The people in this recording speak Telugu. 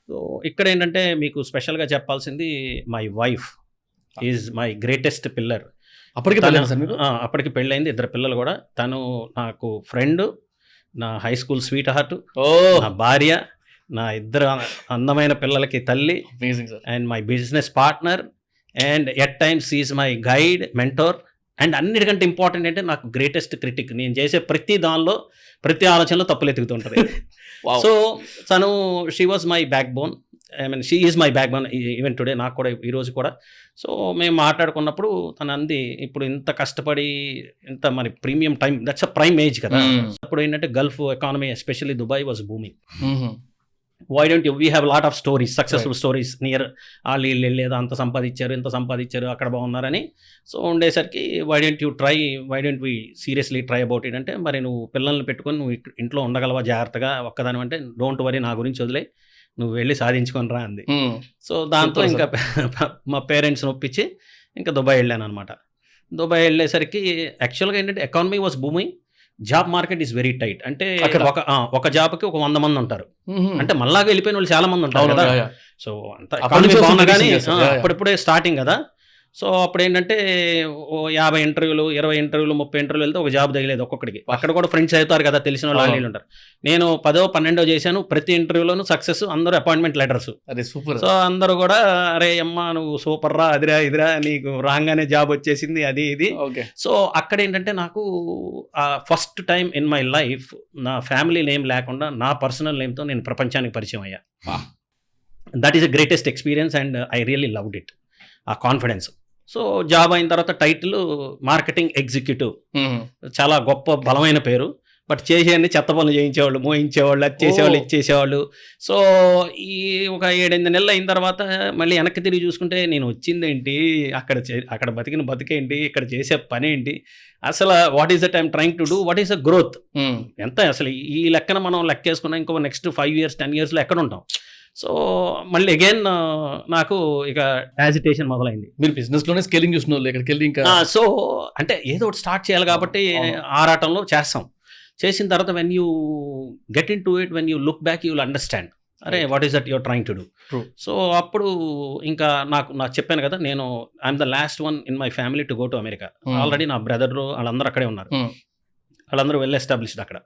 సో ఇక్కడేంటంటే మీకు స్పెషల్‌గా చెప్పాల్సింది my wife is my greatest pillar. అప్పటికే తను పెళ్ళైందా సార్ మీకు? అప్పటికి పెళ్ళయింది. 2 పిల్లలు గూడా. తను నాకు ఫ్రెండు, నా హై స్కూల్ స్వీట్ హార్ట్, ఓహ్! నా భార్య, నా ఇద్దరు అందమైన పిల్లలకి తల్లి amazing sir. And my business partner and at times is my guide, mentor and అన్నిటికంటే ఇంపార్టెంట్ అంటే నాకు గ్రేటెస్ట్ క్రిటిక్. నేను చేసే ప్రతి దానిలో, ప్రతి ఆలోచనలో తప్పులు ఎతుకుతుంటది. వావ్! సో తను she was my back bone. I mean she is my back bone even today. నాకు కూడా ఈరోజు కూడా. సో మేము మాట్లాడుకున్నప్పుడు తను అంది, ఇప్పుడు ఇంత కష్టపడి ఇంత మరి premium time, that's a prime age కదా. అప్పుడు ఏంటంటే Gulf economy especially Dubai was booming. Why don't you we have lot of stories, successful stories near వాళ్ళు వీళ్ళు వెళ్ళేది అంత సంపాదించారు, ఇంత సంపాదించారు, అక్కడ బాగున్నారని. సో ఉండేసరికి why don't we seriously try about it అంటే, మరి నువ్వు పిల్లల్ని పెట్టుకొని నువ్వు ఇంట్లో ఉండగలవా జాగ్రత్తగా ఒక్కదాని అంటే, డోంట్ వరీ, నా గురించి వదిలే, నువ్వు వెళ్ళి సాధించుకొని రా అంది. సో దాంతో Super, ఇంకా మా పేరెంట్స్ని ఒప్పించి ఇంకా దుబాయ్ వెళ్ళాను అనమాట. దుబాయ్ వెళ్ళేసరికి యాక్చువల్గా ఏంటంటే economy was booming, job market is very tight. అంటే అక్కడ? ఒక జాబ్కి ఒక 100 మంది ఉంటారు. అంటే మళ్ళాగా వెళ్ళిపోయిన వాళ్ళు చాలా మంది ఉంటారు కదా. సో అంత అప్పటి economy నుంచి బాగున్నా కానీ వస్తుంది business. అప్పుడిప్పుడే స్టార్టింగ్ కదా. సో అప్పుడు ఏంటంటే ఓ 50 ఇంటర్వ్యూలు, 20 ఇంటర్వ్యూలు, 30 ఇంటర్వ్యూలు వెళ్తే ఒక జాబ్ తగిలేదు ఒక్కొక్కడికి. అక్కడ కూడా ఫ్రెండ్స్ అవుతారు కదా, తెలిసిన వాళ్ళు అవును. వాళ్ళు ఉంటారు. నేను 10, 12 చేశాను. ప్రతి ఇంటర్వ్యూలోనూ సక్సెస్, అందరూ అపాయింట్మెంట్ లెటర్స్. అరే సూపర్. సో అందరూ కూడా అరే అమ్మా నువ్వు సూపర్ రా, అదిరా ఇదిరా, నీకు రాగానే జాబ్ వచ్చేసింది, అది ఇది. ఓకే. సో అక్కడ ఏంటంటే నాకు first time in my life నా ఫ్యామిలీ నేమ్ లేకుండా నా పర్సనల్ నేమ్తో నేను ప్రపంచానికి పరిచయం అయ్యా. That is the greatest experience and I really loved it, ఆ కాన్ఫిడెన్స్. సో జాబ్ అయిన తర్వాత టైటిల్ మార్కెటింగ్ ఎగ్జిక్యూటివ్, చాలా గొప్ప బలమైన పేరు. బట్ చేసేయన్ని చెత్త పనులు చేయించేవాళ్ళు, మోయించేవాళ్ళు, అది చేసేవాళ్ళు, ఇది చేసేవాళ్ళు. సో ఈ ఒక 7-8 నెలలు అయిన తర్వాత మళ్ళీ వెనక్కి తిరిగి చూసుకుంటే నేను వచ్చిందేంటి, అక్కడ బతికిన బతికేంటి, ఇక్కడ చేసే పని ఏంటి, అసలు what is that I'm trying to do, what is the growth, ఎంత అసలు ఈ లెక్కన మనం లెక్కేసుకున్నా ఇంకో నెక్స్ట్ 5 years 10 yearsలో ఎక్కడ ఉంటాం. సో మళ్ళీ అగైన్ నాకు ఇక యాజిటేషన్ మొదలైంది. మీరు బిజినెస్ లోనే స్కేలింగ్ చూసిన వాళ్ళు ఇక్కడికి వెళ్ళి ఇంకా సో అంటే ఏదో ఒకటి స్టార్ట్ చేయాలి కాబట్టి ఆరాటంలో చేస్తాం. చేసిన తర్వాత when you get into it, when you look back you will understand అరే what is that you're trying to do. True. So అప్పుడు ఇంకా నాకు చెప్పాను కదా, నేను I'm the last one in my family to go to America. Already నా బ్రదర్ వాళ్ళందరూ అక్కడే ఉన్నారు. వాళ్ళందరూ వెల్ ఎస్టాబ్లిష్డ్ అక్కడ.